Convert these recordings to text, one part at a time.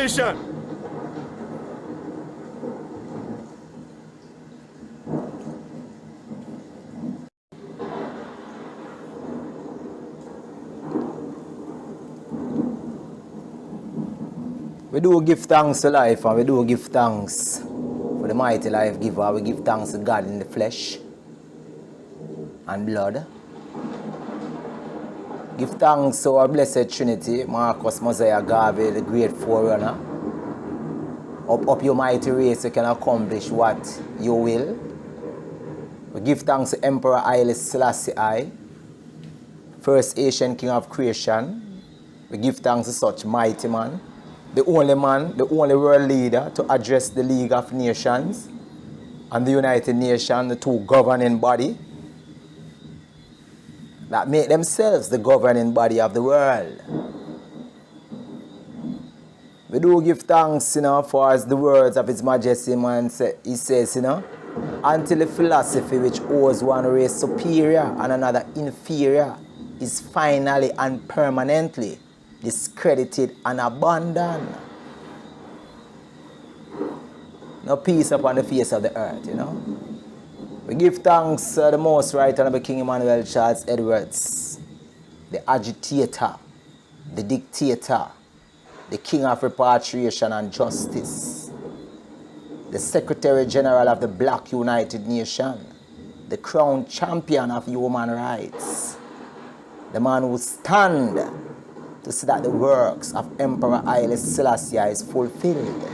nation. We do give thanks to life, and we do give thanks for the mighty life giver. We give thanks to God in the flesh and blood. Give thanks to our blessed Trinity, Marcus, Mosiah, Garvey, the great forerunner. Up your mighty race, you can accomplish what you will. We give thanks to Emperor Haile Selassie I, first Asian king of creation. We give thanks to such mighty man, the only world leader to address the League of Nations and the United Nations, the two governing body that make themselves the governing body of the world. We do give thanks, for as the words of His Majesty, man, he says, until the philosophy which owes one race superior and another inferior is finally and permanently discredited and abandoned. No peace upon the face of the earth, We give thanks to the Most Right Honorable King Emmanuel Charles Edwards, the agitator, the dictator, the King of Repatriation and Justice, the Secretary General of the Black United Nations, the crown champion of human rights, the man who stands to see that the works of Emperor Haile Selassie is fulfilled,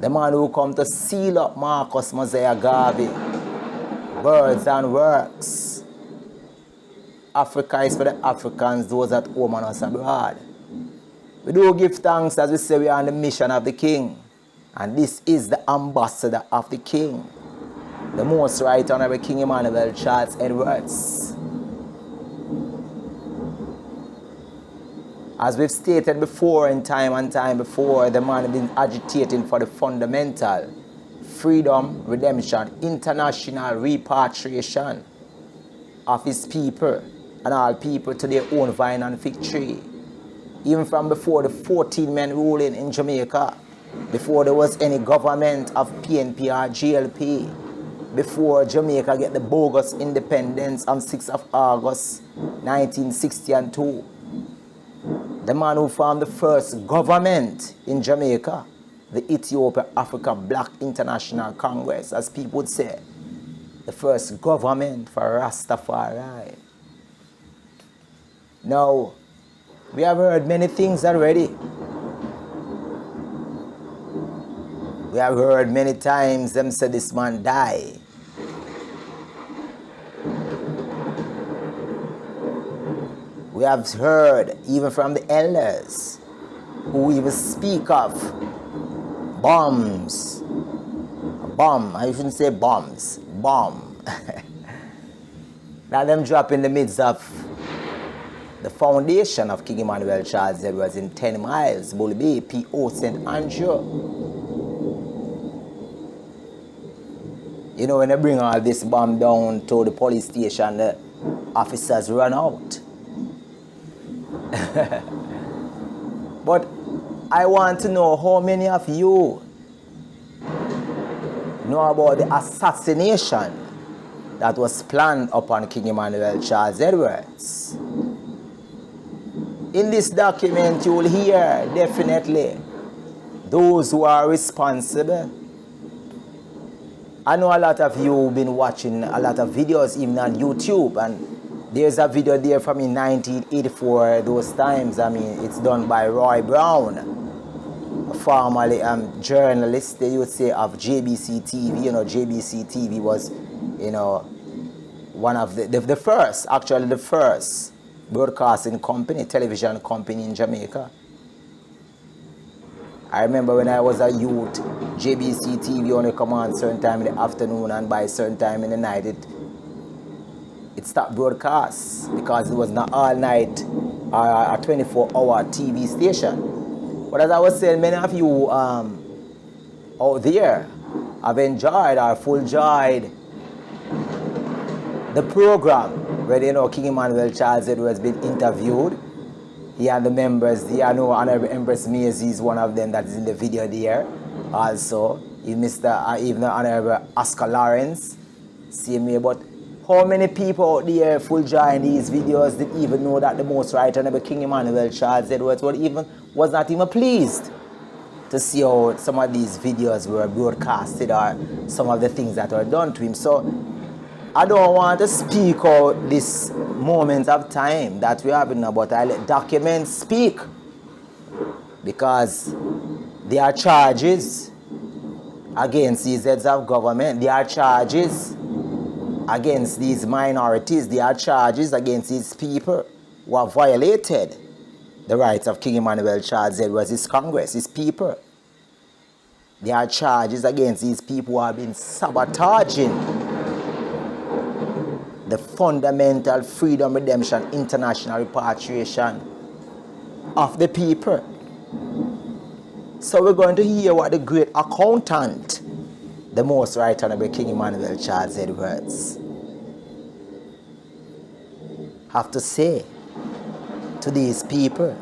the man who come to seal up Marcus Mosiah Garvey, words and works. Africa is for the Africans, those at home and us abroad. We do give thanks as we say we are on the mission of the King. And this is the ambassador of the King, the Most Right Honorable King Emmanuel Charles Edwards. As we've stated before in time and time before, the man has been agitating for the fundamental freedom, redemption, international repatriation of his people and all people to their own vine and fig tree. Even from before the 14 men ruling in Jamaica, before there was any government of PNP or GLP, before Jamaica get the bogus independence on 6th of August 1962. The man who formed the first government in Jamaica, the Ethiopia Africa Black International Congress, as people would say, the first government for Rastafari. Now, we have heard many things already. We have heard many times them say this man died. We have heard even from the elders who even speak of bombs. Bomb, I shouldn't say bombs, bomb. Now them drop in the midst of the foundation of King Emmanuel Charles Edwards in 10 miles, Bully Bay, P.O. St. Andrew. When they bring all this bomb down to the police station, the officers run out. But I want to know how many of you know about the assassination that was planned upon King Emmanuel Charles Edwards. In this document you will hear definitely those who are responsible. I know a lot of you have been watching a lot of videos even on YouTube, and there's a video there from in 1984, those times. It's done by Roy Brown, formerly journalist, they would say, of JBC TV. JBC TV was, one of the first, actually the first broadcasting company, television company in Jamaica. I remember when I was a youth, JBC TV only come on certain time in the afternoon, and by certain time in the night it stopped broadcast because it was not all night or a 24-hour TV station. But as I was saying, many of you out there have enjoyed or full enjoyed the program where King Emmanuel Charles Edwards has been interviewed Yeah, the members, yeah, I know Honorable Empress Maisie is one of them that is in the video there. Also, even the Honorable Oscar Lawrence, see me, but how many people out there full join these videos didn't even know that the Most Right Honorable King Emmanuel Charles Edwards was not even pleased to see how some of these videos were broadcasted or some of the things that were done to him. So I don't want to speak out this moment of time that we're having now, but I let documents speak, because there are charges against these heads of government, there are charges against these minorities, there are charges against these people who have violated the rights of King Emmanuel Charles Edwards, his Congress, his people. There are charges against these people who have been sabotaging the fundamental freedom, redemption, international repatriation of the people. So we're going to hear what the great accountant, the Most Right Honorable King Emmanuel Charles Edwards, have to say to these people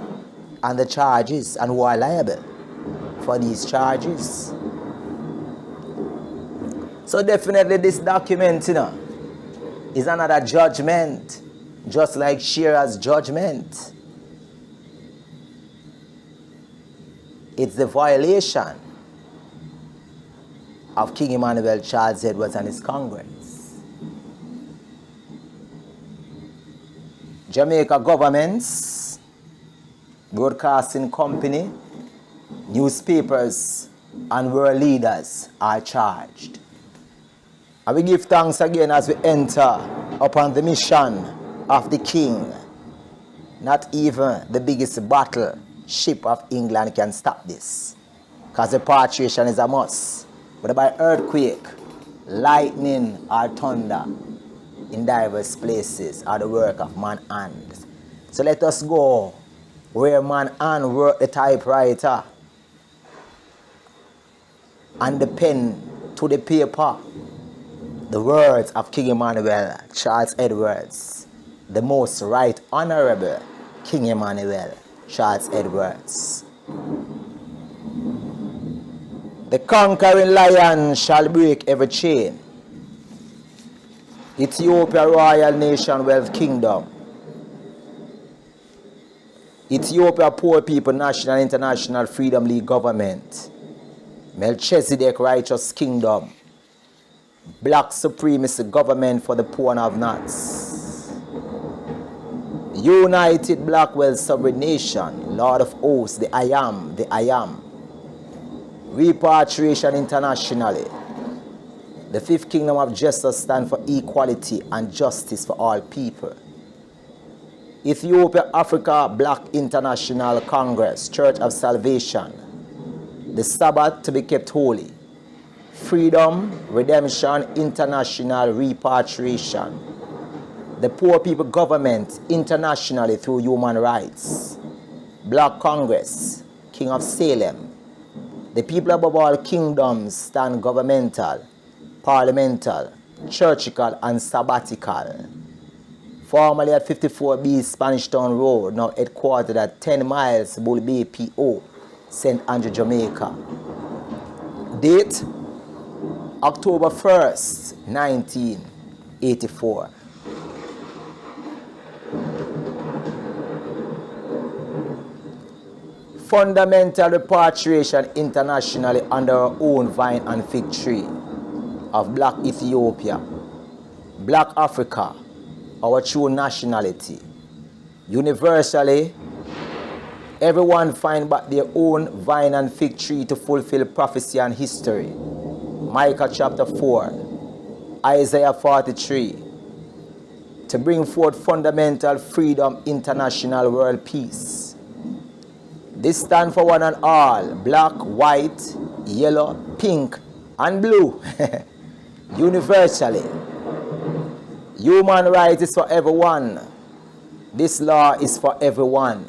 and the charges and who are liable for these charges. So definitely this document, is another judgment, just like Shearer's judgment. It's the violation of King Emmanuel Charles Edwards and his Congress. Jamaica governments, broadcasting company, newspapers, and world leaders are charged. And we give thanks again as we enter upon the mission of the King. Not even the biggest battleship of England can stop this, because repatriation is a must. Whether by earthquake, lightning, or thunder, in diverse places are the work of man's hands. So let us go where man's hand work the typewriter and the pen to the paper. The words of King Emmanuel Charles Edwards, the Most Right Honorable King Emmanuel Charles Edwards. The conquering lion shall break every chain. Ethiopia Royal Nation Wealth Kingdom. Ethiopia Poor People National International Freedom League Government. Melchizedek Righteous Kingdom. Black Supremacy Government for the Poor and Have-Nots. United Black Wealth Sovereign Nation, Lord of Hosts, the I Am, the I Am. Repatriation internationally. The Fifth Kingdom of Justice stand for equality and justice for all people. Ethiopia Africa Black International Congress, Church of Salvation. The Sabbath to be kept holy. Freedom, Redemption, International Repatriation. The Poor People Government internationally through human rights. Black Congress, King of Salem. The people above all kingdoms stand governmental, parliamental, churchical, and sabbatical. Formerly at 54B Spanish Town Road, now headquartered at 10 miles Bull Bay, PO, St. Andrew, Jamaica. Date, October 1st, 1984. Fundamental repatriation internationally under our own vine and fig tree of Black Ethiopia, Black Africa, our true nationality. Universally, everyone find but their own vine and fig tree to fulfill prophecy and history. Micah chapter 4, Isaiah 43, to bring forth fundamental freedom, international world peace. This stand for one and all, black, white, yellow, pink, and blue. Universally. Human rights is for everyone. This law is for everyone.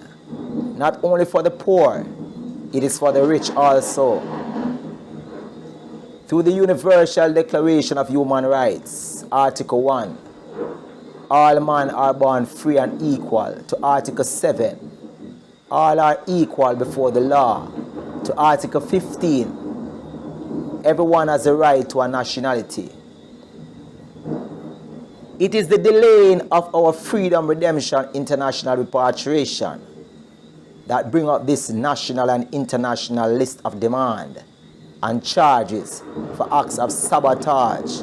Not only for the poor, it is for the rich also. Through the Universal Declaration of Human Rights, Article 1, all men are born free and equal, to Article 7, all are equal before the law. To Article 15, everyone has a right to a nationality. It is the delaying of our Freedom Redemption International Repatriation that bring up this national and international list of demand and charges for acts of sabotage,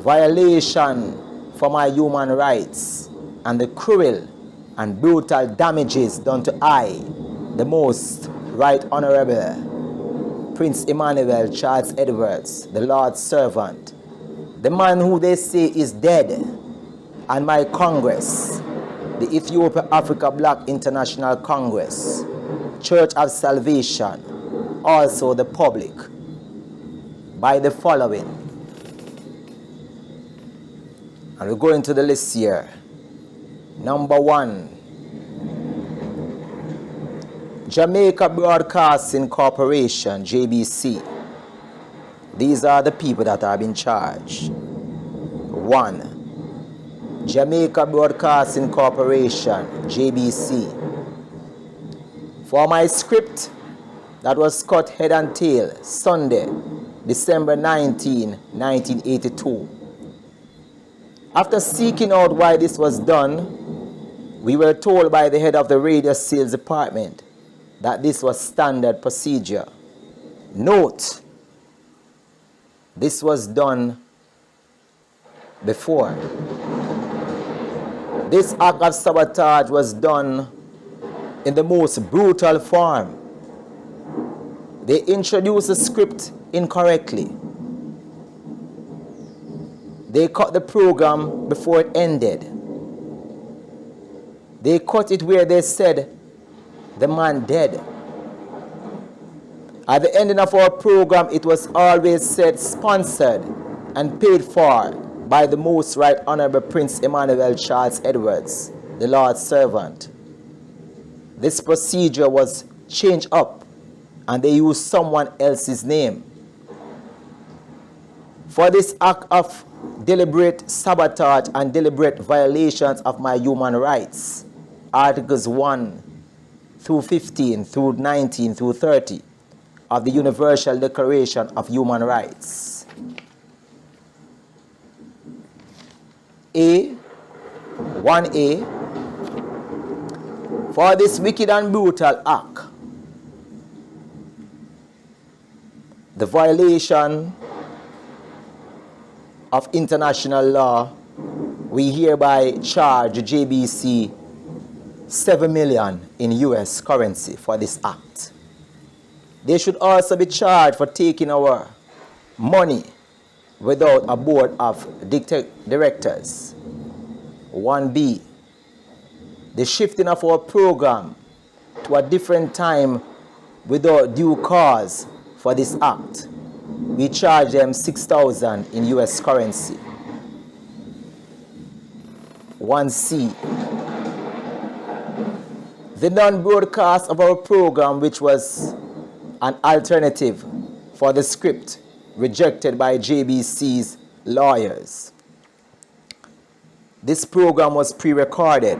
violation for my human rights, and the cruel and brutal damages done to I, the most Right Honorable Prince Emmanuel Charles Edwards, the Lord's servant, the man who they say is dead, and my Congress, the Ethiopia Africa Black International Congress, Church of Salvation, also the public, by the following. And we're going to the list here. Number 1, Jamaica Broadcasting Corporation, JBC. These are the people that have been charged. 1, Jamaica Broadcasting Corporation, JBC. For my script that was cut head and tail Sunday, December 19, 1982. After seeking out why this was done, we were told by the head of the radio sales department that this was standard procedure. Note, this was done before. This act of sabotage was done in the most brutal form. They introduced the script incorrectly. They cut the program before it ended. They cut it where they said the man dead. At the ending of our program, it was always said sponsored and paid for by the Most Right Honorable Prince Emmanuel Charles Edwards, the Lord's servant. This procedure was changed up and they used someone else's name. For this act of deliberate sabotage and deliberate violations of my human rights, Articles 1 through 15 through 19 through 30 of the Universal Declaration of Human Rights. A, 1A, for this wicked and brutal act, the violation of international law, we hereby charge JBC $7 million in US currency for this act. They should also be charged for taking our money without a board of directors. 1B, the shifting of our program to a different time without due cause for this act. We charge them $6,000 in US currency. 1C, the non-broadcast of our program, which was an alternative for the script rejected by JBC's lawyers. This program was pre-recorded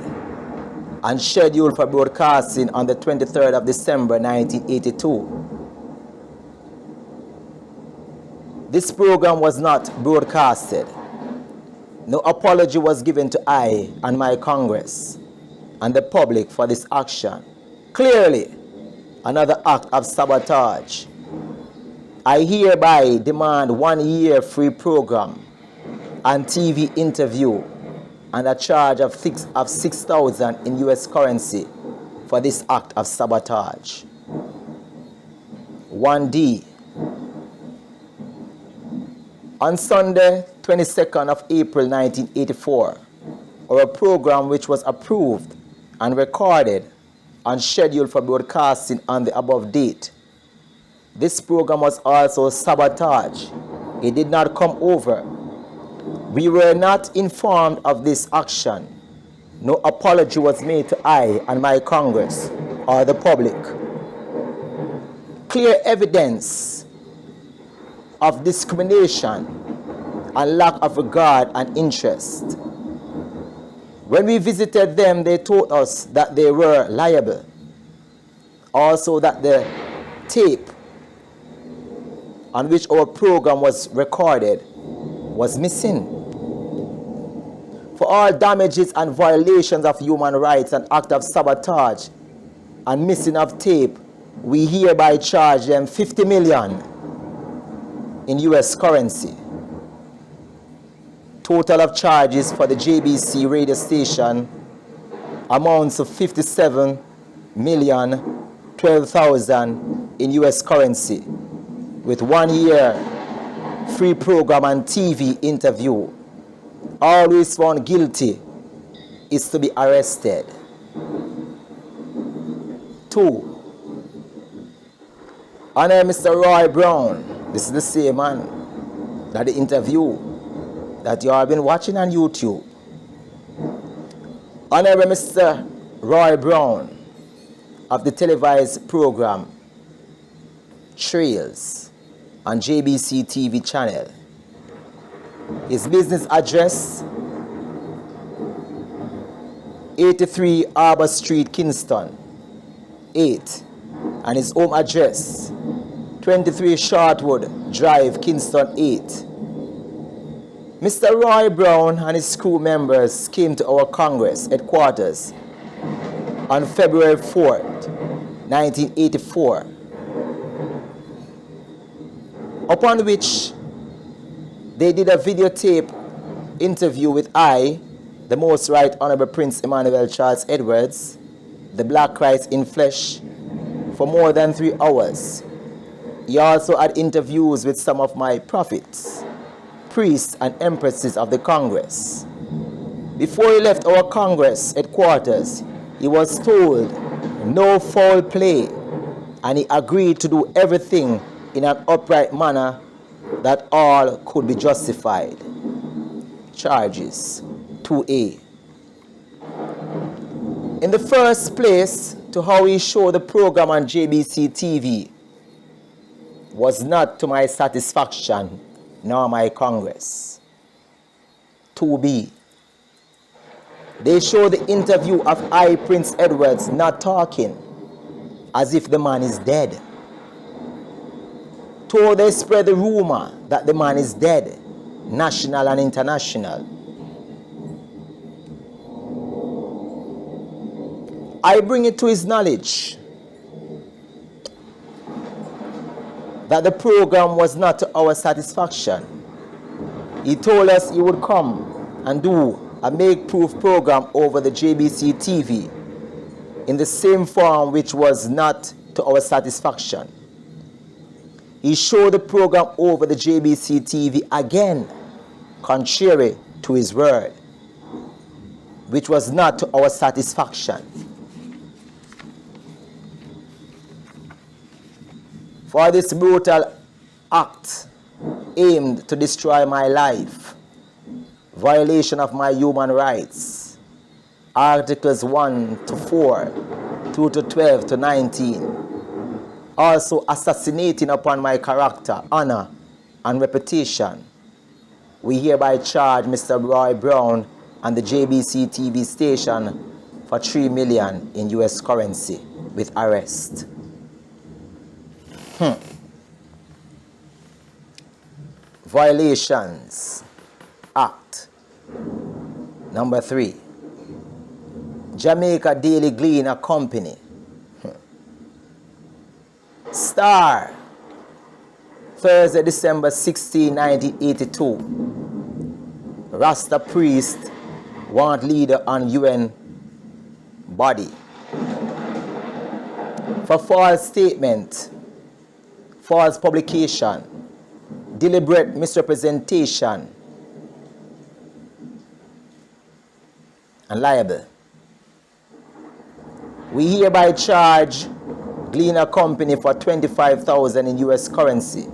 and scheduled for broadcasting on the 23rd of December 1982. This program was not broadcasted. No apology was given to I and my Congress and the public for this action. Clearly, another act of sabotage. I hereby demand 1 year free program and TV interview and a charge of $6,000 in US currency for this act of sabotage. 1D, on Sunday, 22nd of April 1984, our program, which was approved and recorded and scheduled for broadcasting on the above date, this program was also sabotaged. It did not come over. We were not informed of this action. No apology was made to I and my Congress or the public. Clear evidence of discrimination and lack of regard and interest. When we visited them, they told us that they were liable Also that the tape on which our program was recorded was missing. For all damages and violations of human rights and act of sabotage and missing of tape, we hereby charge them 50 million in US currency. Total of charges for the JBC radio station amounts to 57,012,000 in US currency, with 1 year free program and TV interview. Always found guilty is to be arrested. 2. Honor Mr. Roy Brown. This is the same man that the interview that you have been watching on YouTube. Honorable Mr. Roy Brown of the televised program Trails on JBC TV channel. His business address 83 Arbor Street, Kingston 8, and his home address 23 Shortwood Drive, Kingston 8. Mr. Roy Brown and his crew members came to our Congress headquarters on February 4th, 1984, upon which they did a videotape interview with I, the Most Right Honorable Prince Emmanuel Charles Edwards, the Black Christ in flesh, for more than 3 hours. He also had interviews with some of my prophets, priests and empresses of the Congress. Before he left our Congress headquarters, he was told no foul play, and he agreed to do everything in an upright manner that all could be justified. Charges 2A. In the first place, to how he showed the program on JBC TV was not to my satisfaction nor my Congress. 2B. They showed the interview of I, Prince Edwards, not talking, as if the man is dead. So they spread the rumor that the man is dead, national and international. I bring it to his knowledge that the program was not to our satisfaction. He told us he would come and do a make-proof program over the JBC TV in the same form which was not to our satisfaction. He showed the program over the JBC TV again, contrary to his word, which was not to our satisfaction. For this brutal act aimed to destroy my life, violation of my human rights, Articles 1 to 4, 2 to 12 to 19, also assassinating upon my character, honor, and reputation, we hereby charge Mr. Roy Brown and the JBC TV station for 3 million in US currency with arrest. Violations Act number 3. Jamaica Daily Gleaner Company. Star, Thursday, December 16, 1982. Rasta priest want leader on UN body. For false statement, false publication, deliberate misrepresentation, and liable. We hereby charge Gleaner Company for 25,000 in US currency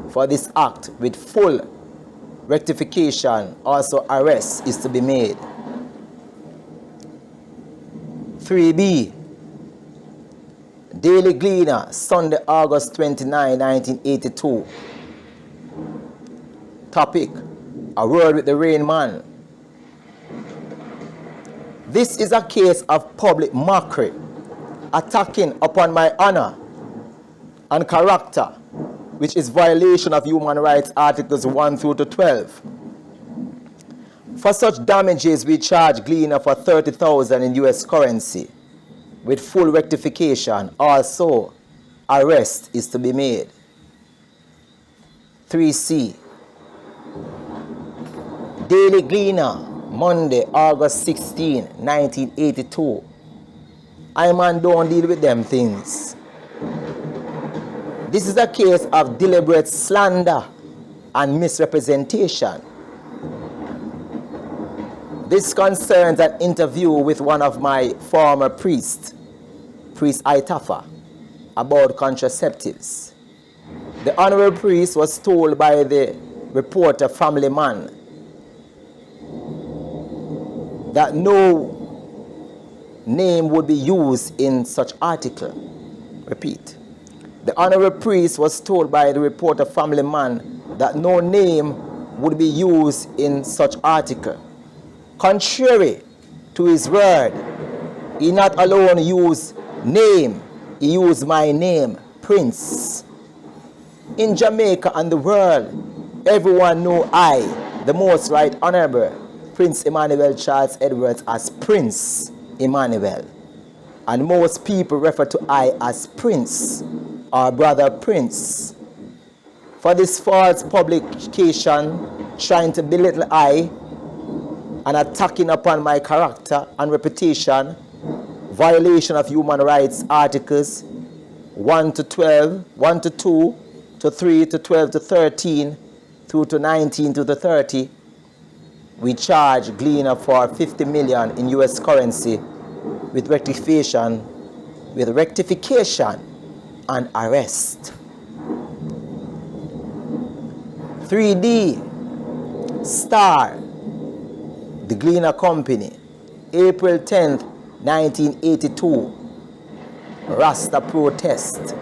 for this act with full rectification. Also arrest is to be made. 3B. Daily Gleaner, Sunday, August 29, 1982. Topic: A Word with the Rain Man. This is a case of public mockery attacking upon my honor and character, which is violation of human rights articles 1 through to 12. For such damages, we charge Gleaner for $30,000 in US currency with full rectification. Also, arrest is to be made. 3C. Daily Gleaner, Monday, August 16, 1982. I man don't deal with them things. This is a case of deliberate slander and misrepresentation. This concerns an interview with one of my former priests, Priest Itafa, about contraceptives. The honorable priest was told by the reporter family man that no name would be used in such article. Repeat. The honorable priest was told by the reporter family man that no name would be used in such article. Contrary to his word, he not alone used name, he used my name, Prince. In Jamaica and the world, everyone know I, the Most Right Honorable Prince Emmanuel Charles Edwards, as Prince Emmanuel. And most people refer to I as Prince or Brother Prince. For this false publication trying to belittle I and attacking upon my character and reputation, violation of human rights articles 1 to 12, 1 to 2 to 3 to 12 to 13 through to 19 to the 30, we charge Gleaner for $50 million in US currency with rectification and arrest. 3D Star, the Gleaner Company, April 10th, 1982, Rasta protest.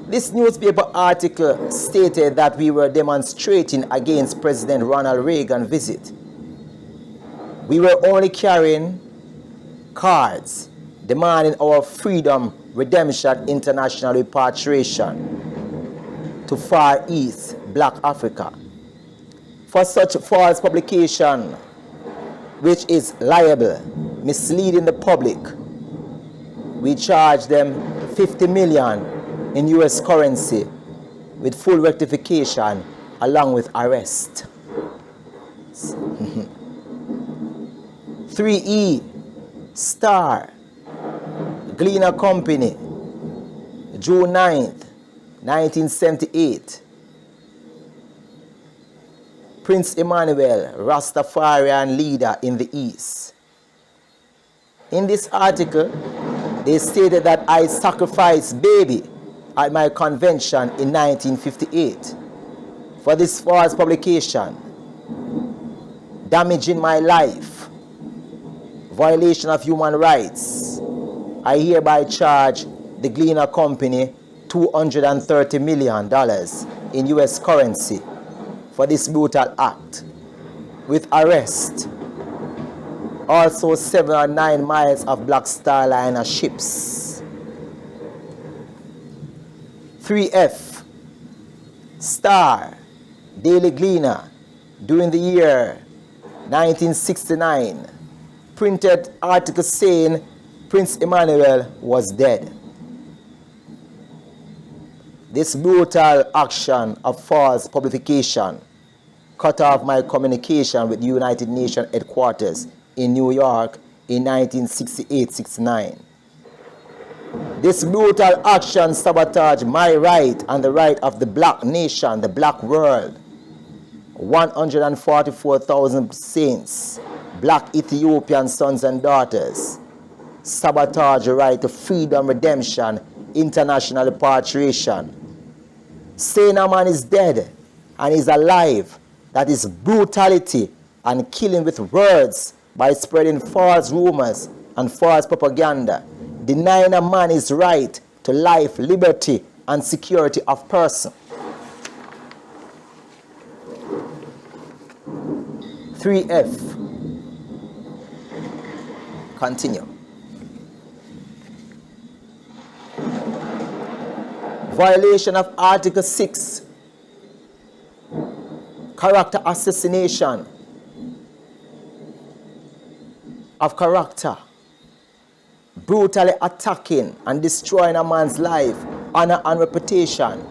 This newspaper article stated that we were demonstrating against President Ronald Reagan's visit. We were only carrying cards demanding our freedom, redemption, international repatriation to Far East, Black Africa. For such false publication, which is liable, misleading the public, we charge them $50 million in US currency with full rectification along with arrest. 3E Star, Gleaner Company, June 9th, 1978. Prince Emmanuel, Rastafarian leader in the East. In this article, they stated that I sacrificed baby at my convention in 1958. For this false publication, damaging my life, violation of human rights, I hereby charge the Gleaner Company $230 million in US currency for this brutal act, with arrest. Also 7 or 9 miles of Black Star Liner ships. 3F Star, Daily Gleaner, during the year 1969, printed article saying Prince Emmanuel was dead. This brutal action of false publication cut off my communication with the United Nations headquarters in New York in 1968-69. This brutal action sabotaged my right and the right of the black nation, the black world. 144,000 saints, black Ethiopian sons and daughters, sabotage the right to freedom, redemption, international repatriation. Saying a man is dead and is alive, that is brutality and killing with words by spreading false rumors and false propaganda, denying a man his right to life, liberty, and security of person. 3F. Continue. violation of Article 6, character assassination of character, brutally attacking and destroying a man's life, honor and reputation,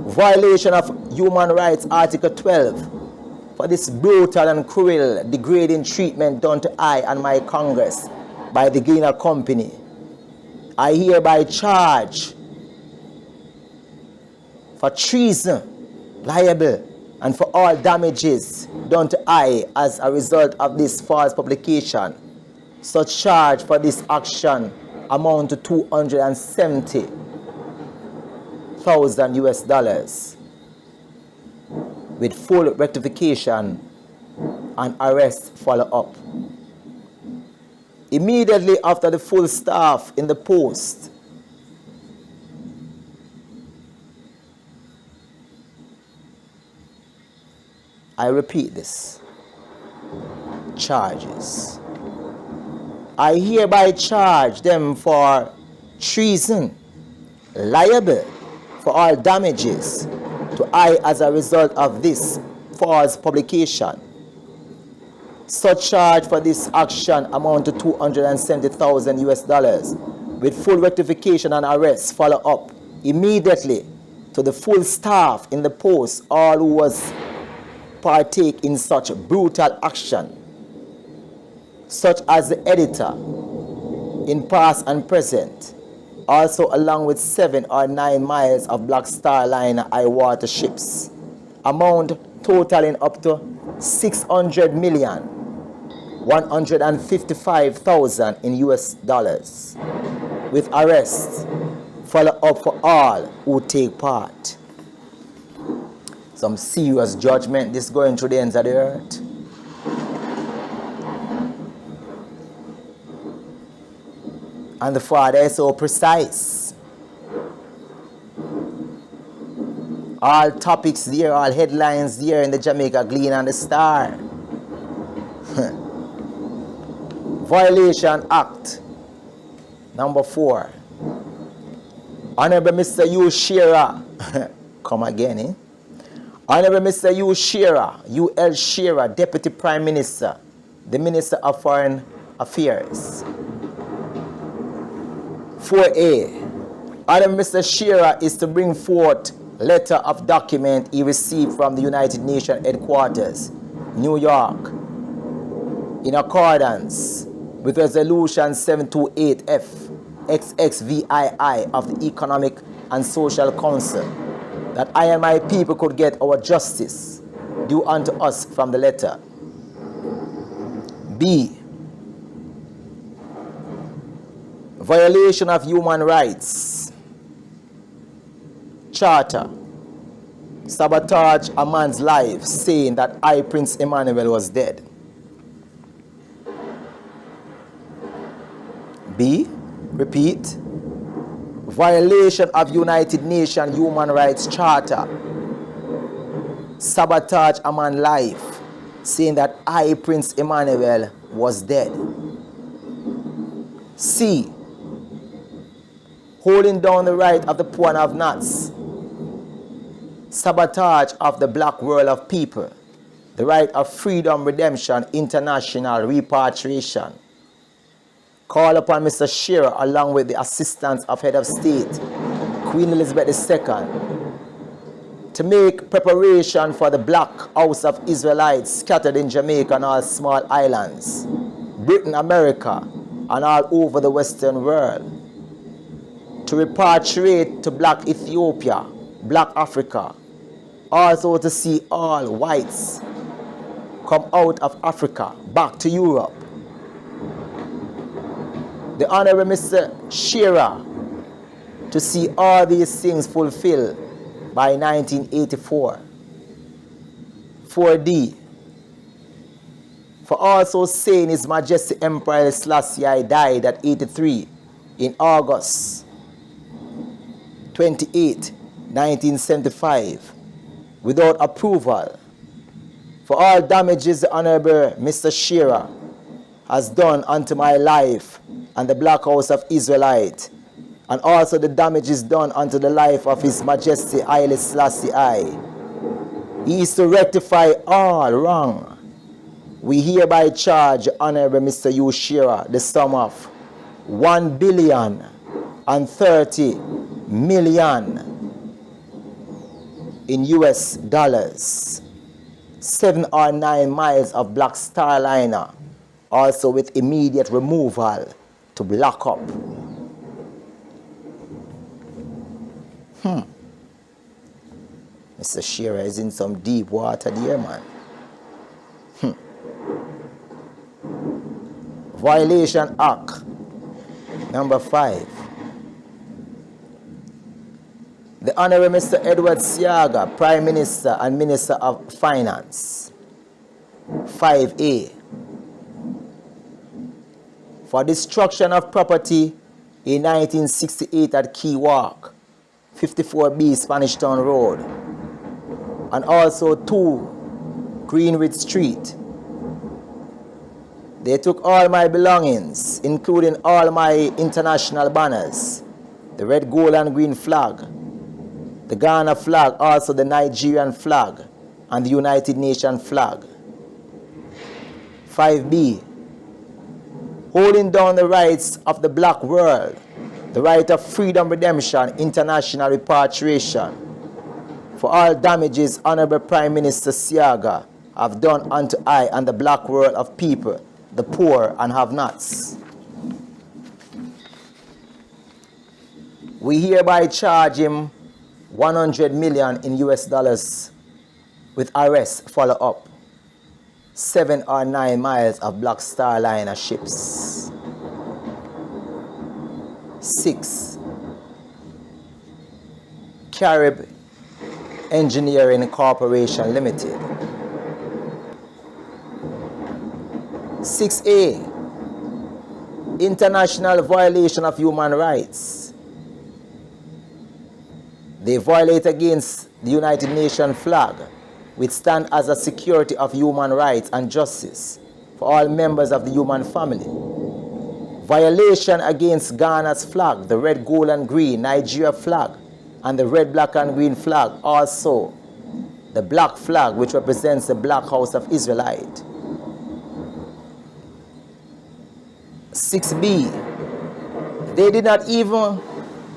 violation of human rights, Article 12, for this brutal and cruel, degrading treatment done to I and my Congress by the Gleaner Company. I hereby charge for treason, liable, and for all damages done to I as a result of this false publication. Such charge for this action amount to $270,000 US, with full rectification and arrest follow up. Immediately after the full staff in the post I repeat this, charges. I hereby charge them for treason, liable for all damages to I as a result of this false publication. Such charge for this action amount to $270,000 US, with full rectification and arrest follow up immediately to the full staff in the post, all who was partake in such brutal action, such as the editor in past and present, also along with 7 or 9 miles of Black Star Line high water ships, amount totaling up to $600,155,000 in US dollars, with arrests follow up for all who take part. Some serious judgment this going through the ends of the earth. And the Father is so precise. All topics there, all headlines there in the Jamaica Gleaner and the Star. Violation Act number 4. Honorable Mr. Shearer. Come again, eh? Honorable Mr. Shearer, U.L. Shearer, Deputy Prime Minister, the Minister of Foreign Affairs. 4A. Honorable Mr. Shearer is to bring forth letter of document he received from the United Nations headquarters, New York, in accordance with Resolution 728F XXVII of the Economic and Social Council, that I and my people could get our justice due unto us from the letter. B. Violation of human rights. Charter. Sabotage a man's life, saying that I, Prince Emmanuel, was dead. B. Repeat. Violation of United Nations Human Rights Charter. Sabotage a man's life, saying that I, Prince Emmanuel, was dead. C. Holding down the right of the poor and have-nots. Sabotage of the black world of people. The right of freedom, redemption, international repatriation. Call upon Mr. Shearer, along with the assistance of Head of State, Queen Elizabeth II, to make preparation for the Black House of Israelites scattered in Jamaica and all small islands, Britain, America, and all over the Western world, to repatriate to Black Ethiopia, Black Africa, also to see all whites come out of Africa back to Europe. The Honorable Mr. Shearer to see all these things fulfilled by 1984. 4D. For also saying His Majesty Emperor Selassie died at 83 in August 28, 1975, without approval. For all damages the Honorable Mr. Shearer has done unto my life and the Black House of Israelite, and also the damages done unto the life of His Majesty Haile Selassie I. He is to rectify all wrong. We hereby charge Honorable Mr. U. Shearer the sum of $1,030,000,000 in US dollars, 7 or 9 miles of Black Star Liner, also with immediate removal to block up. Mr. Shearer is in some deep water there, man. Violation Act number 5. The Honorable Mr. Edward Siaga, Prime Minister and Minister of Finance. 5A. For destruction of property in 1968 at Key Walk, 54B Spanish Town Road, and also 2 Greenwich Street. They took all my belongings, including all my international banners, the red, gold, and green flag, the Ghana flag, also the Nigerian flag, and the United Nations flag. 5B, holding down the rights of the black world, the right of freedom, redemption, international repatriation, for all damages Honorable Prime Minister Siaga have done unto I and the black world of people, the poor and have-nots. We hereby charge him 100 million in US dollars with arrest follow-up, 7 or 9 miles of Black Star Liner ships. 6. Carib Engineering Corporation Limited. 6A, international violation of human rights. They violate against the United Nations flag, which stand as a security of human rights and justice for all members of the human family. Violation against Ghana's flag, the red, gold, and green Nigeria flag, and the red, black, and green flag, also the black flag, which represents the Black House of Israelite. 6B, they did not even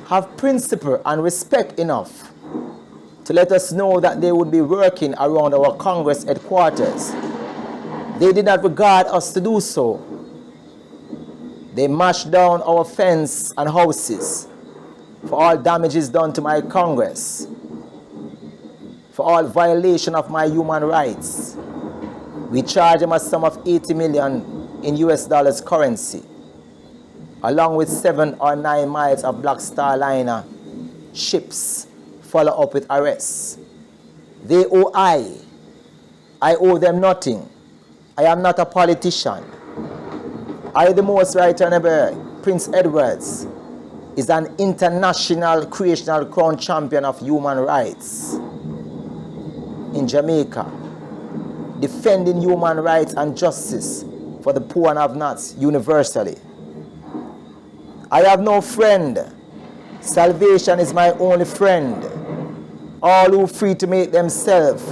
have principle and respect enough to let us know that they would be working around our Congress headquarters. They did not regard us to do so. They mashed down our fence and houses for all damages done to my Congress, for all violation of my human rights. We charge them a sum of 80 million in US dollars currency, along with 7 or 9 miles of Black Star Liner ships, follow up with arrests. They owe I owe them nothing. I am not a politician. I, the Most Right Honorable Prince Edwards, is an international creational crown champion of human rights in Jamaica, defending human rights and justice for the poor and have-nots universally. I have no friend. Salvation is my only friend. All who free to make themselves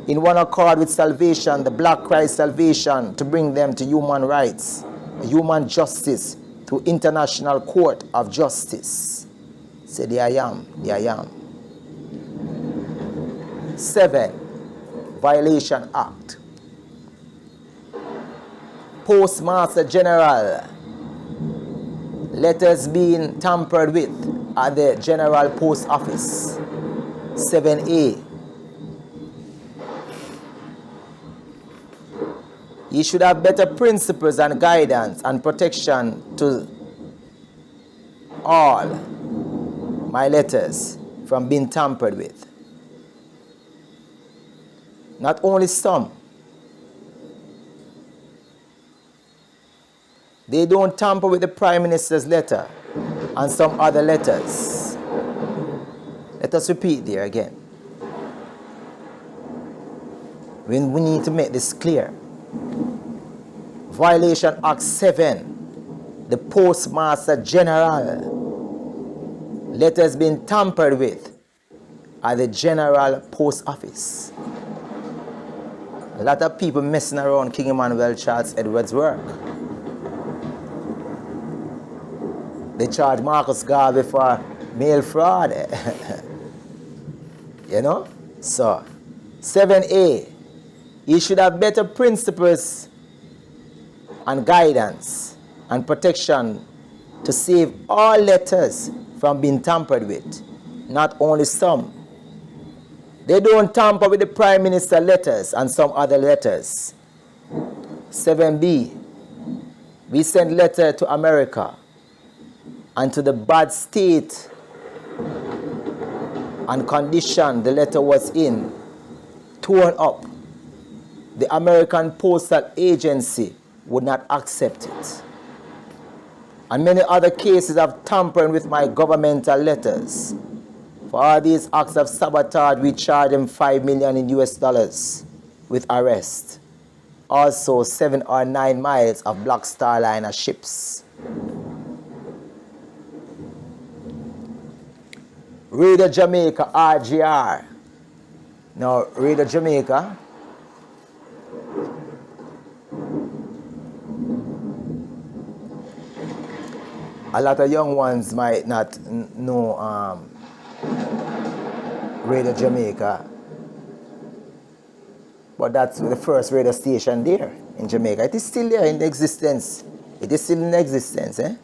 in one accord with salvation, the Black Christ salvation, to bring them to human rights, human justice, to International Court of Justice. Say the I am, the I am. 7. Violation Act. Postmaster General, letters being tampered with at the General Post Office. 7A. He should have better principles and guidance and protection to all my letters from being tampered with. Not only some. They don't tamper with the Prime Minister's letter and some other letters. Let us repeat there again. We need to make this clear. Violation Act 7, the Postmaster General letters being tampered with at the General Post Office. A lot of people messing around King Emmanuel Charles Edwards' work. They charge Marcus Garvey for mail fraud. You know? So, 7A, he should have better principles and guidance and protection to save all letters from being tampered with, not only some. They don't tamper with the Prime Minister letters and some other letters. 7B, we send letter to America and to the bad state and condition the letter was in, torn up. The American Postal Agency would not accept it. And many other cases of tampering with my governmental letters. For all these acts of sabotage, we charge them $5 million in US dollars with arrest. Also 7 or 9 miles of Black Star Liner ships. Radio Jamaica, RGR. Now, Radio Jamaica, a lot of young ones might not know Radio Jamaica, but that's the first radio station there in Jamaica. It is still there in existence. It is still in existence, eh?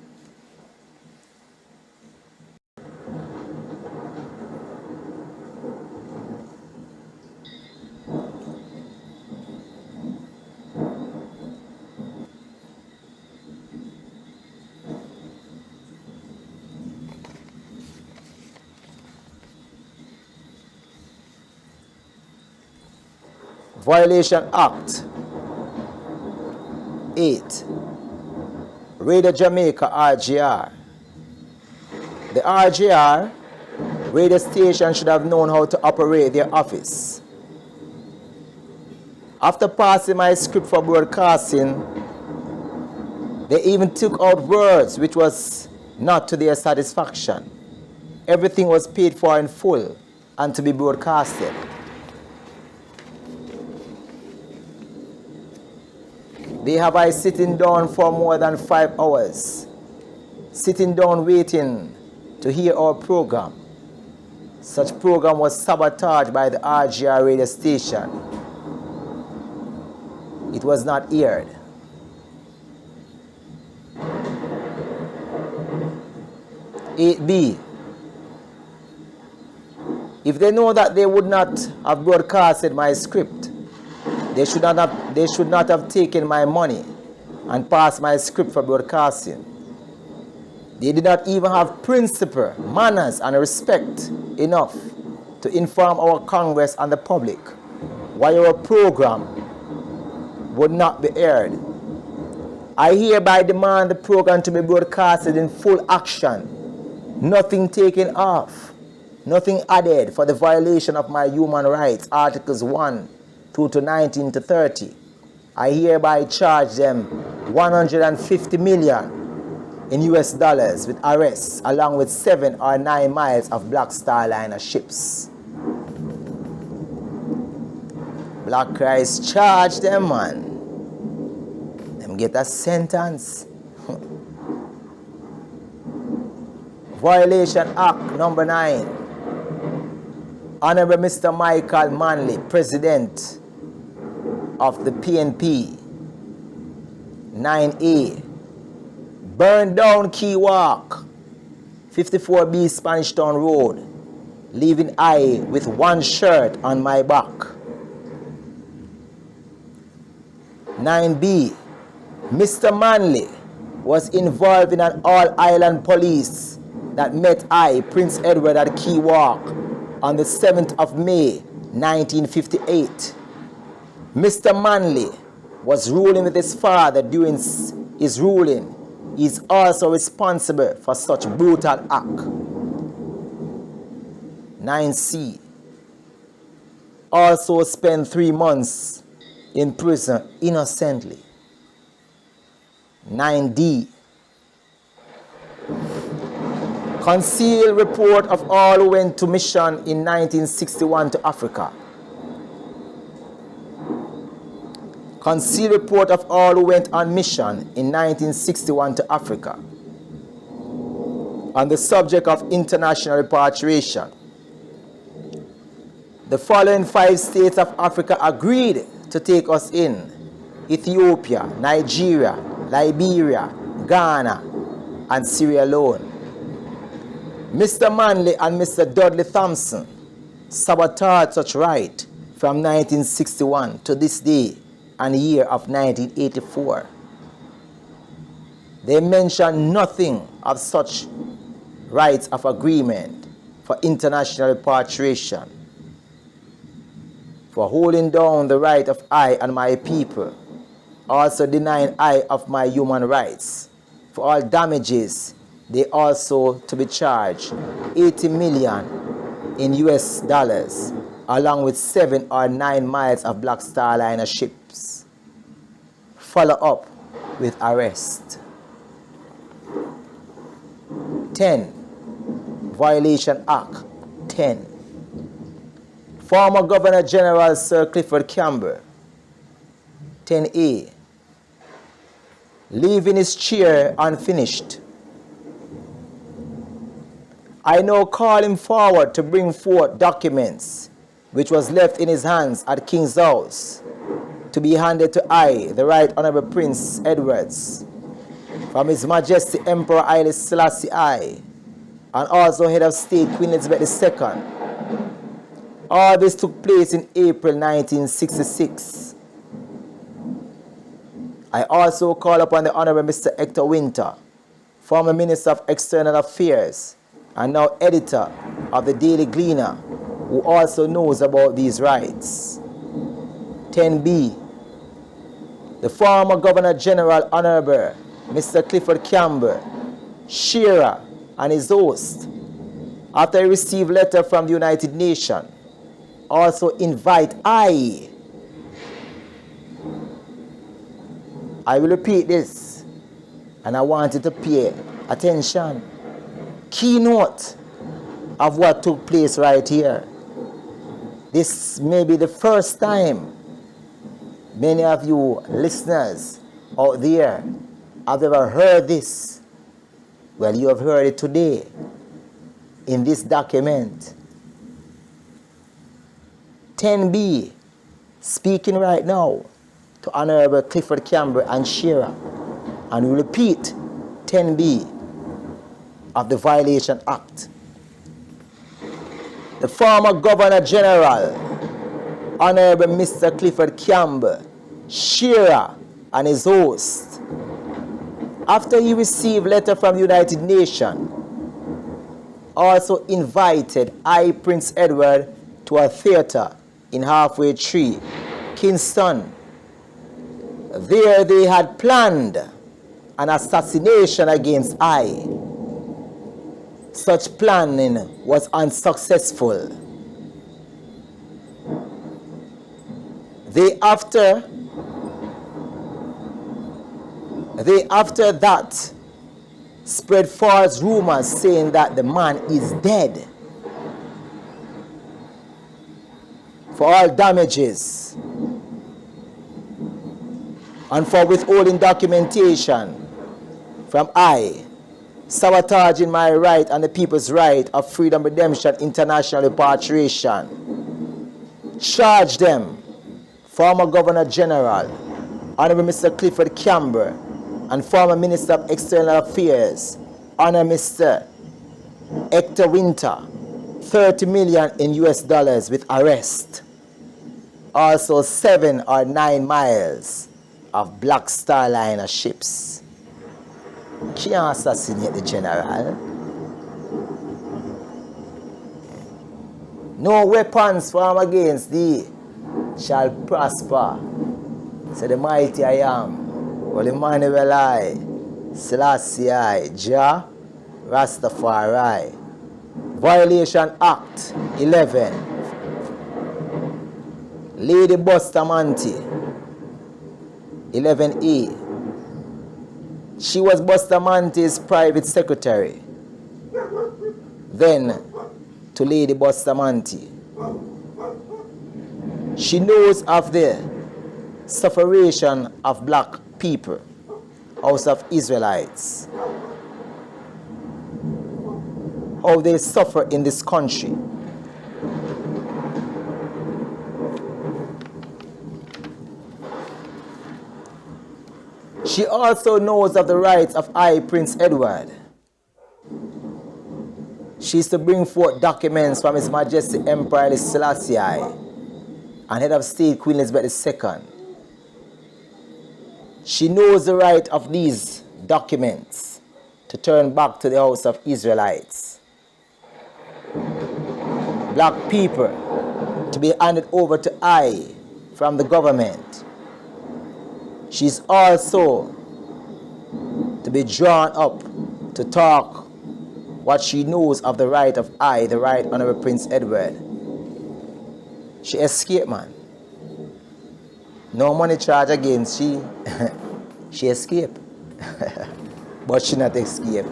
Violation Act 8, Radio Jamaica RGR. The RGR radio station should have known how to operate their office. After passing my script for broadcasting, they even took out words which was not to their satisfaction. Everything was paid for in full and to be broadcasted. They have I sitting down for more than 5 hours, sitting down waiting to hear our program. Such program was sabotaged by the RGR radio station. It was not aired. (8B), if they know that they would not have broadcasted my script, they should not have taken my money and passed my script for broadcasting. They did not even have principle, manners, and respect enough to inform our Congress and the public why our program would not be aired. I hereby demand the program to be broadcasted in full action, nothing taken off, nothing added for the violation of my human rights, Articles 1 2 to 19 to 30. I hereby charge them $150 million in US dollars with arrests, along with 7 or 9 miles of Black Star Liner ships. Black Christ charge them, man. Them get a sentence. Violation Act number 9. Honorable Mr. Michael Manley, President of the PNP. 9A. Burn down Key Walk, 54B Spanish Town Road, leaving I with one shirt on my back. 9B. Mr. Manley was involved in an all-island police that met I, Prince Edward, at Key Walk on the 7th of May, 1958. Mr. Manley was ruling with his father during his ruling. He is also responsible for such brutal act. 9C. Also spent 3 months in prison innocently. 9D. Concealed report of all who went to mission in 1961 to Africa. Concealed report of all who went on mission in 1961 to Africa. On the subject of international repatriation. The following 5 states of Africa agreed to take us in: Ethiopia, Nigeria, Liberia, Ghana, and Sierra Leone. Mr. Manley and Mr. Dudley Thompson sabotaged such right from 1961 to this day and year of 1984. They mention nothing of such rights of agreement for international repatriation, for holding down the right of I and my people, also denying I of my human rights. For all damages, they also to be charged 80 million in US dollars, along with 7 or 9 miles of Black Star Liner ships. Follow up with arrest. 10. Violation Act 10. Former Governor General Sir Clifford Campbell. 10A. Leaving his chair unfinished. I now call him forward to bring forth documents which was left in his hands at King's House, to be handed to I, the Right Honorable Prince Edwards, from His Majesty Emperor Haile Selassie I, and also Head of State Queen Elizabeth II. All this took place in April 1966. I also call upon the Honorable Mr. Hector Winter, former Minister of External Affairs and now editor of the Daily Gleaner, who also knows about these rights. 10B. The former Governor General Honorable Mr. Clifford Campbell, Shearer, and his host, after he received letter from the United Nations, also invite I will repeat this, and I want you to pay attention. Keynote of what took place right here. This may be the first time many of you listeners out there have ever heard this. Well, you have heard it today in this document. 10B, speaking right now to Honorable Clifford Campbell and Shearer, and we repeat 10B of the Violation Act. The former Governor General, Honorable Mr. Clifford Campbell, Shearer, and his host, after he received letter from the United Nations, also invited I, Prince Edward, to a theater in Halfway Tree, Kingston. There they had planned an assassination against I. Such planning was unsuccessful. They after that spread false rumors saying that the man is dead. For all damages and for withholding documentation from I, sabotaging my right and the people's right of freedom, redemption, international repatriation. Charge them, former Governor General, Honorable Mr. Clifford Campbell, and former Minister of External Affairs, Honorable Mr. Hector Winter, 30 million in US dollars with arrest. Also 7 or 9 miles of Black Star Liner ships. Can't assassinate the general. No weapons formed against thee shall prosper, said the mighty I am. Well, Emmanuel I, Selassie I, Jah, Rastafari. Violation Act 11. Lady Bustamante, 11A. She was Bustamante's private secretary. then to Lady Bustamante. She knows of the sufferation of black people, House of Israelites, how they suffer in this country. She also knows of the rights of I, Prince Edward. She is to bring forth documents from His Majesty Emperor Haile Selassie and Head of State Queen Elizabeth II. She knows the right of these documents to turn back to the House of Israelites. Black people to be handed over to I from the government. She's also to be drawn up to talk what she knows of the right of I, the Right Honorable Prince Edward. She escaped, man. No money charge against she. She escaped. But she not escaped.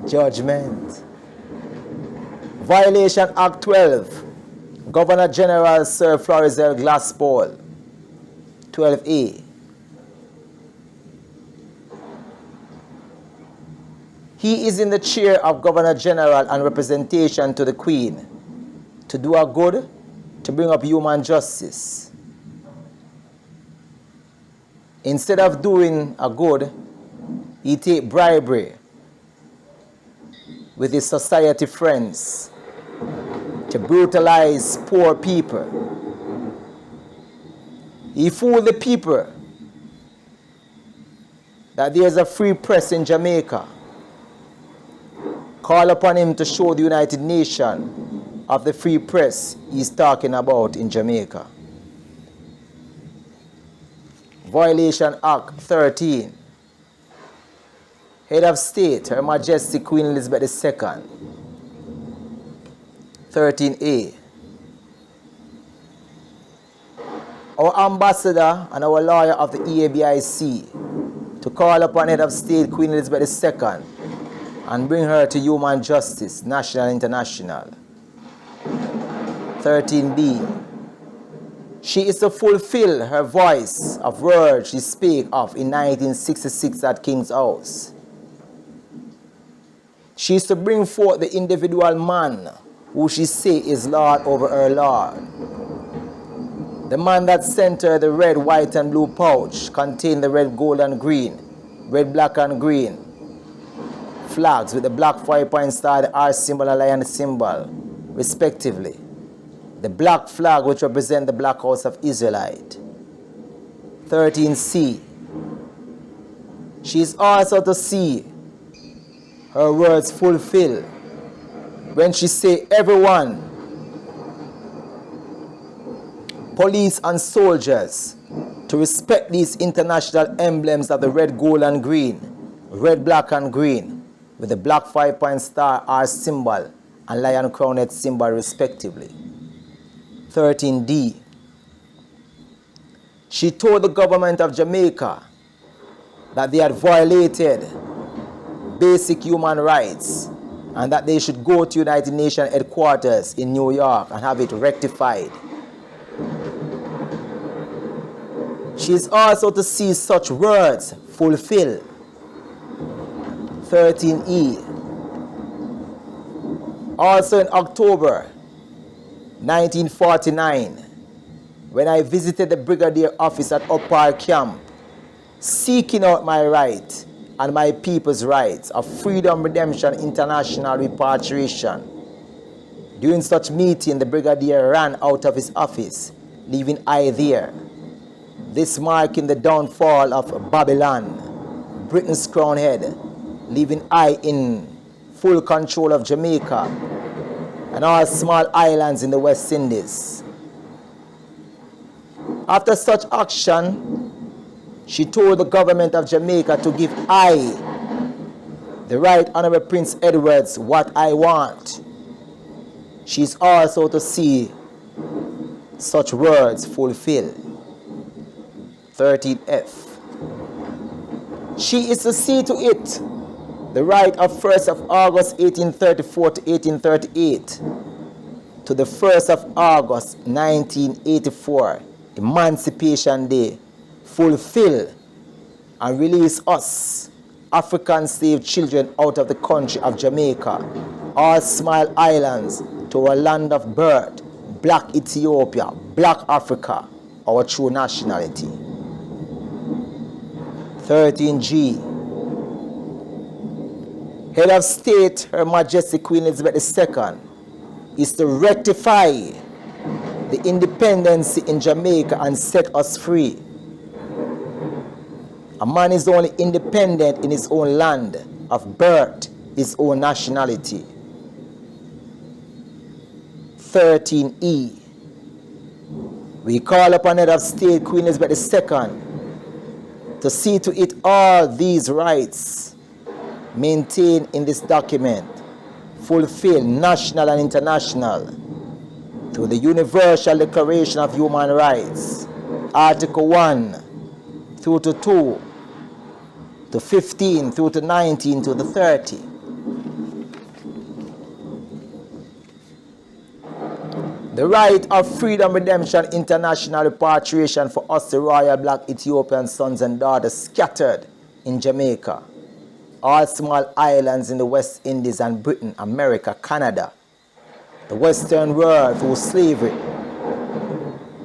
Judgment. Violation Act 12. Governor General Sir Florizel Glassball. 12A. He is in the chair of Governor General and representation to the Queen to do a good, to bring up human justice. Instead of doing a good, he take bribery with his society friends to brutalize poor people. He fooled the people that there's a free press in Jamaica. Call upon him to show the United Nations of the free press he's talking about in Jamaica. Violation Act 13. Head of State, Her Majesty Queen Elizabeth II. 13A. Our ambassador and our lawyer of the EABIC to call upon Head of State Queen Elizabeth II and bring her to human justice, national and international. 13B. She is to fulfill her voice of words she spake of in 1966 at King's House. She is to bring forth the individual man who she say is Lord over her Lord. The man that sent her the red, white, and blue pouch contained the red, gold, and green, red, black, and green flags with the black 5-point star, the R symbol, and lion symbol, respectively. The black flag which represents the Black House of Israelite. 13C. She is also to see her words fulfilled when she say everyone, police and soldiers, to respect these international emblems of the red, gold, and green, red, black, and green, with the black 5-point star, R symbol, and lion crowned symbol, respectively. 13D. She told the government of Jamaica that they had violated basic human rights and that they should go to United Nations headquarters in New York and have it rectified. She is also to see such words fulfilled. 13E. Also in October 1949, when I visited the Brigadier office at Upper Camp, seeking out my right and my people's rights of freedom, redemption, international repatriation. During such meeting, the Brigadier ran out of his office, leaving I there. This marking the downfall of Babylon, Britain's crown head, leaving I in full control of Jamaica and all small islands in the West Indies. After such action, she told the government of Jamaica to give I, the Right Honorable Prince Edward's, what I want. She is also to see such words fulfilled. 13F. She is to see to it The right of 1st of August 1834 to 1838 to the 1st of August 1984, Emancipation Day, fulfill and release us, African slave children, out of the country of Jamaica, all Smile Islands, to our land of birth, Black Ethiopia, Black Africa, our true nationality. 13G. Head of State, Her Majesty Queen Elizabeth II, is to rectify the independence in Jamaica and set us free. A man is only independent in his own land of birth, his own nationality. 13E. We call upon Head of State Queen Elizabeth II to see to it all these rights maintained in this document fulfill, national and international, through the Universal Declaration of Human Rights, Article 1 through to 2, to 15 through to 19 to the 30. The right of freedom, redemption, international repatriation for us, the royal black Ethiopian sons and daughters scattered in Jamaica, all small islands in the West Indies and Britain, America, Canada, the Western world through slavery,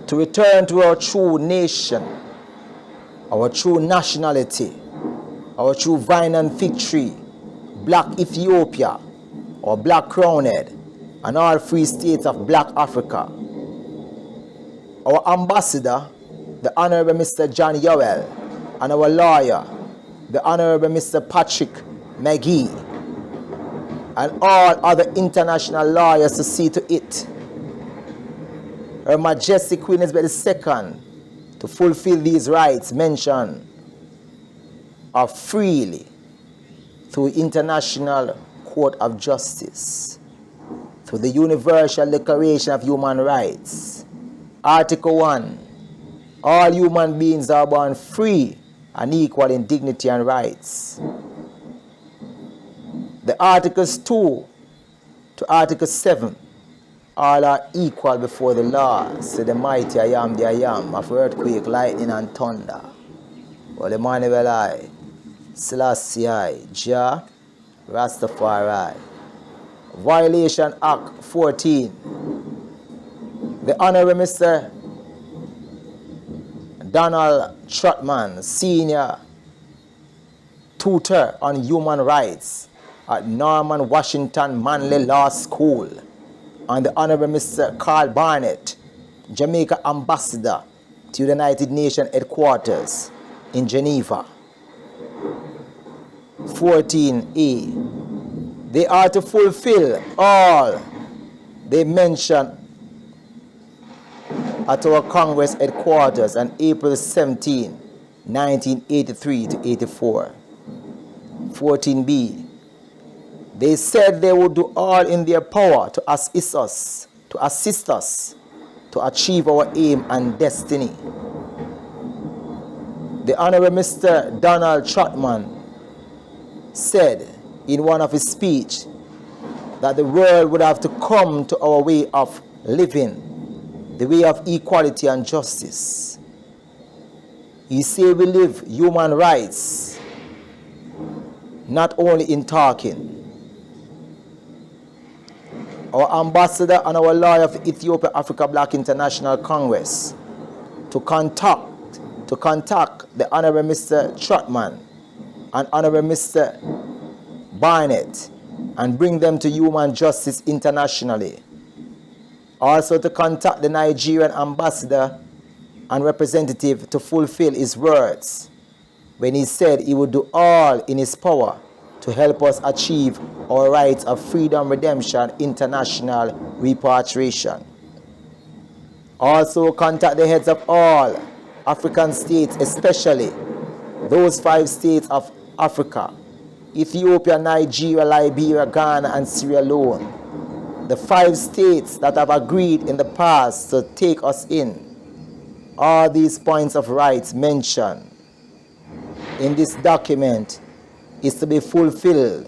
to return to our true nation, our true nationality, our true vine and fig tree, Black Ethiopia, or Black Crowned, and all free states of Black Africa. Our ambassador, the Honorable Mr. John Yowell, and our lawyer, the Honorable Mr. Patrick McGee, and all other international lawyers to see to it. Her Majesty Queen Elizabeth II to fulfill these rights mentioned are freely through International Court of Justice, through the Universal Declaration of Human Rights. Article 1, all human beings are born free and equal in dignity and rights. The Articles 2 to Article 7, all are equal before the law, said the mighty I am the I am, of earthquake, lightning, and thunder. Well, Emmanuel I, Selassie I, Jah, Rastafari. Violation Act 14. The Honorable Mr. Donald Trotman, Senior Tutor on Human Rights at Norman Washington Manley Law School, and the Honorable Mr. Carl Barnett, Jamaica Ambassador to the United Nations Headquarters in Geneva. 14A. They are to fulfill all they mention at our Congress headquarters on April 17, 1983 to 84. 14B. They said they would do all in their power to assist us to achieve our aim and destiny. The Honorable Mr. Donald Trotman said in one of his speeches that the world would have to come to our way of living, the way of equality and justice. He said we live human rights, not only in talking. Our ambassador and our lawyer of the Ethiopia Africa Black International Congress to contact the Honorable Mr. Trotman and Honorable Mr. Barnett and bring them to human justice internationally. Also to contact the Nigerian ambassador and representative to fulfill his words when he said he would do all in his power to help us achieve our rights of freedom, redemption, international repatriation. Also contact the heads of all African states, especially those 5 states of Africa: Ethiopia, Nigeria, Liberia, Ghana, and Sierra Leone. The 5 states that have agreed in the past to take us in. All these points of rights mentioned in this document is to be fulfilled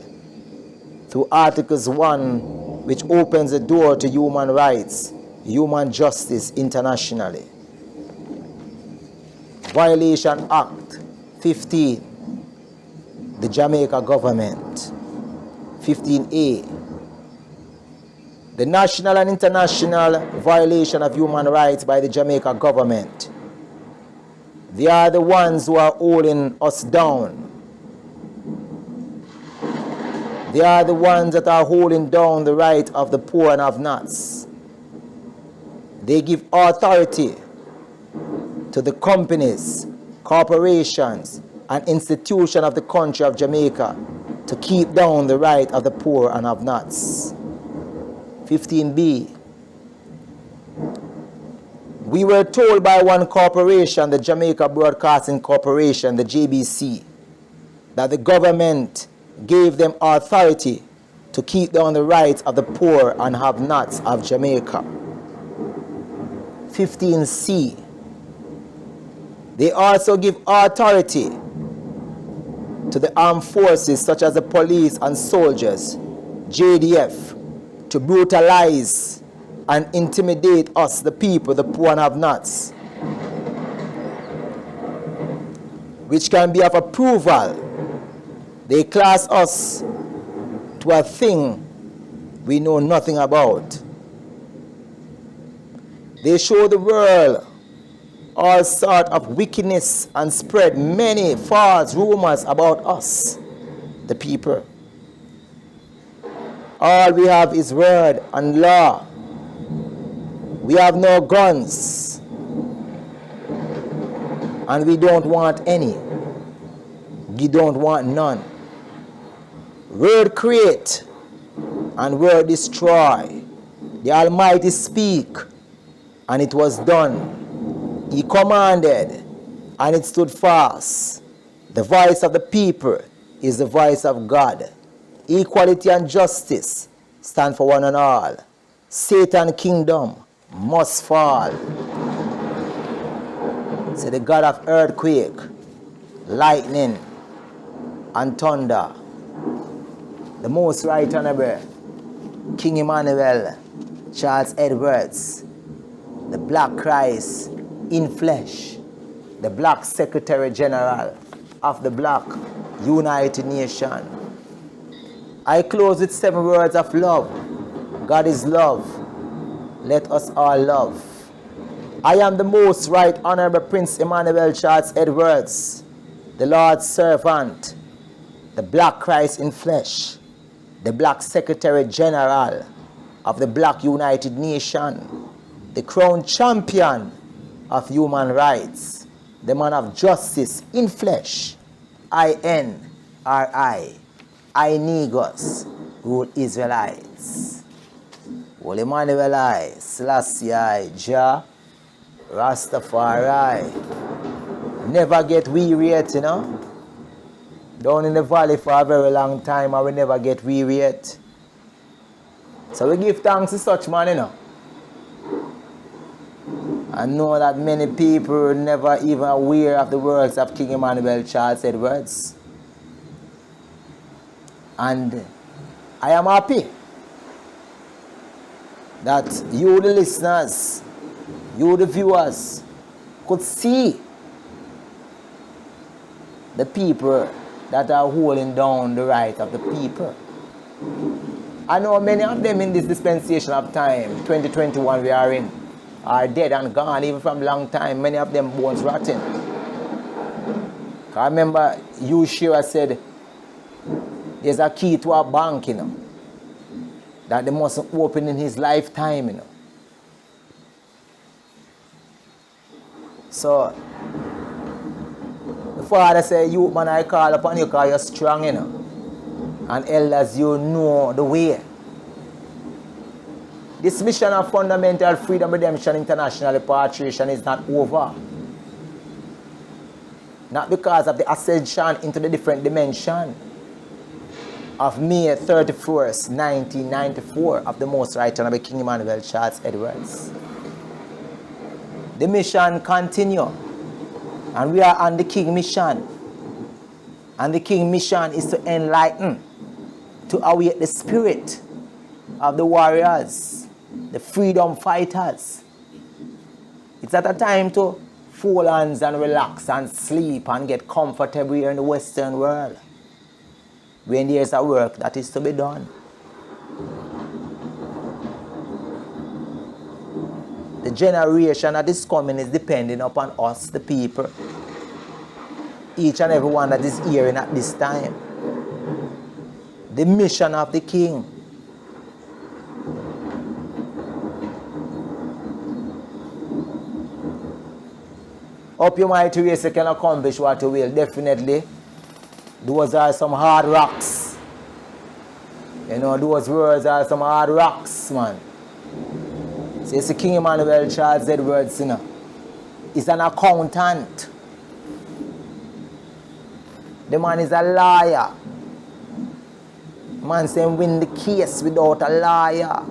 through Articles 1, which opens the door to human rights, human justice internationally. Violation Act 15, the Jamaica government. 15A, the national and international violation of human rights by the Jamaica government. They are the ones who are holding us down. They are the ones that are holding down the right of the poor and have-nots. They give authority to the companies, corporations, and institutions of the country of Jamaica to keep down the right of the poor and have-nots. 15B. We were told by one corporation, the Jamaica Broadcasting Corporation, the JBC, that the government gave them authority to keep down the rights of the poor and have-nots of Jamaica. 15C. They also give authority to the armed forces such as the police and soldiers, JDF, to brutalize and intimidate us, the people, the poor and have-nots, which can be of approval. They class us to a thing we know nothing about. They show the world all sort of wickedness and spread many false rumors about us, the people. All we have is word and law. We have no guns, and we don't want any. We don't want none. Word create and word destroy. The Almighty speak, and it was done. He commanded, and it stood fast. The voice of the people is the voice of God. Equality and justice stand for one and all. Satan's kingdom must fall. Say the God of earthquake, lightning, and thunder, the most right honorable King Emmanuel, Charles Edwards, the Black Christ in flesh, the Black Secretary General of the Black United Nations. I close with 7 words of love. God is love. Let us all love. I am the most right honorable Prince Emmanuel Charles Edwards, the Lord's servant, the Black Christ in flesh, the Black Secretary General of the Black United Nations, the crowned champion of human rights, the man of justice in flesh, INRI, I Negos, rule Israelites. Holy Emmanuel I, Selassie I, Jah, Rastafari. Never get weary yet, you know. Down in the valley for a very long time and we never get weary yet. So we give thanks to such man, you know. I know that many people never even aware of the words of King Emmanuel Charles Edwards. And I am happy that you, the listeners, you, the viewers, could see the people that are holding down the right of the people. I know many of them in this dispensation of time, 2021 we are in, are dead and gone even from long time. Many of them bones rotten. I remember you, Shearer, said there's a key to a bank, you know, that they must open in his lifetime, you know. So the father said, you man, I call upon you because you're strong, you know. And elders, you know the way. This mission of fundamental freedom, redemption, international repatriation is not over. Not because of the ascension into the different dimension of May 31st, 1994 of the Most Right Honorable King Emmanuel Charles Edwards. The mission continue, and we are on the King mission. And the king's mission is to enlighten, to awake the spirit of the warriors, the freedom fighters. It's at a time to fold hands and relax and sleep and get comfortable here in the Western world, when there's a work that is to be done. The generation that is coming is depending upon us, the people. Each and every one that is hearing at this time. The mission of the king. Up your mighty race, you can accomplish what you will. Definitely. Those are some hard rocks. You know, those words are some hard rocks, man. So it's the King Emmanuel Charles Edwards, you know. He's an accountant. The man is a liar. Man saying win the case without a liar.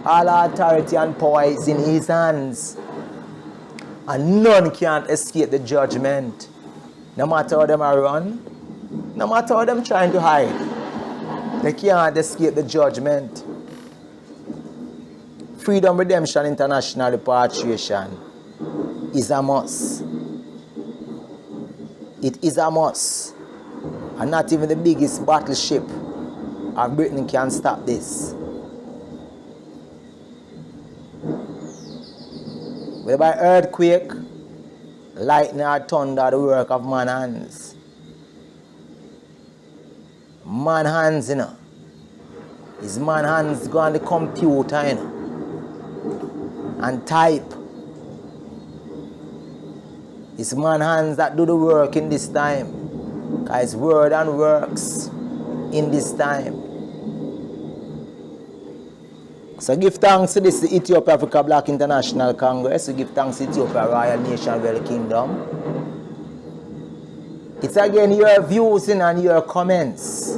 All authority and power is in his hands. And none can't escape the judgment. No matter how them are run, no matter how them trying to hide, they can't escape the judgment. Freedom Redemption International repatriation is a must. It is a must. And not even the biggest battleship of Britain can stop this. Whether by earthquake, lightning or thunder, the work of man's hands. Man's hands, you know. His man's hands go on the computer, you know, and type. It's man's hands that do the work in this time. Because word and works in this time. So give thanks to this Ethiopia Africa Black International Congress. We give thanks to Ethiopia Royal Nation Well Kingdom. It's again your views and your comments.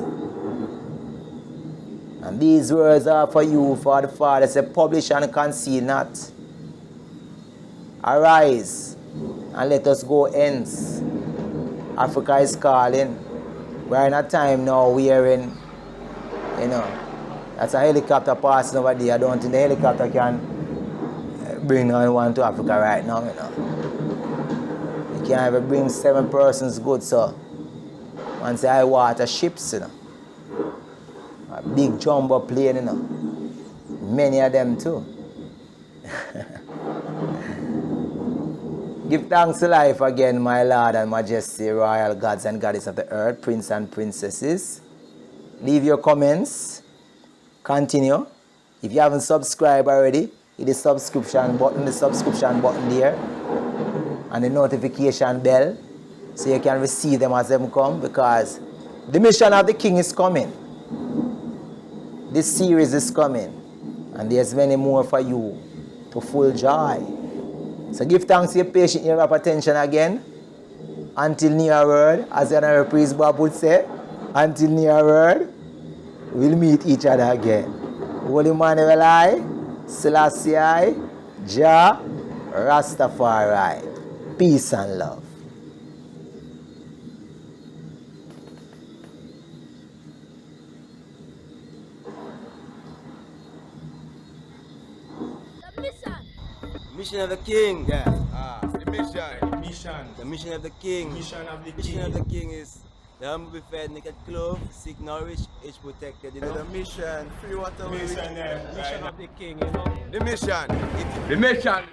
And these words are for you, for the Father. Say, publish and conceal not. Arise and let us go hence. Africa is calling. We're in a time now wherein, you know, that's a helicopter passing over there. I don't think the helicopter can bring anyone to Africa right now, you know. You can't even bring 7 persons good, so once I water ships, you know. A big jumbo plane, you know. Many of them too. Give thanks to life again, my Lord and Majesty, royal gods and goddesses of the earth, prince and princesses. Leave your comments. Continue. If you haven't subscribed already, hit the subscription button there, and the notification bell, so you can receive them as them come, because the mission of the King is coming. This series is coming, and there's many more for you to full joy. So give thanks to your patient ear of attention again. Until near word, as the Honorable Priest Bob would say, until near word, we'll meet each other again. Holy Emmanuel I, Selassie I, Jah, Rastafari. Peace and love. Mission of the King. Yeah. The mission. Mission. The mission of the King. Mission of the Mission King. of the King is the humble be fed, naked clothed, sick nourished, age protected. You know. The mission. Free water. Mission Mission of the King, you know. The mission. The mission.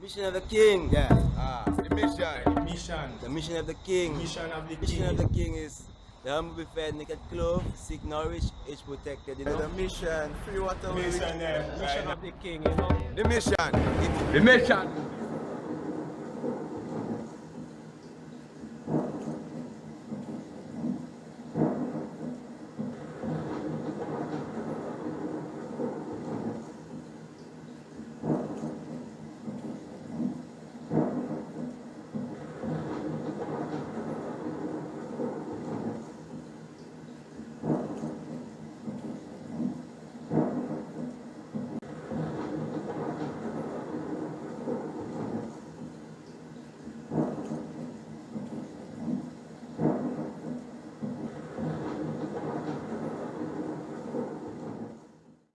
Mission of the King. Yeah. The mission. Mission. The mission of the King. Mission of the Mission of King. the King is the humble be fed, naked clothed, sick nourished, age protected. You know. The mission. Free water. Mission of the King, you know. The mission. The mission.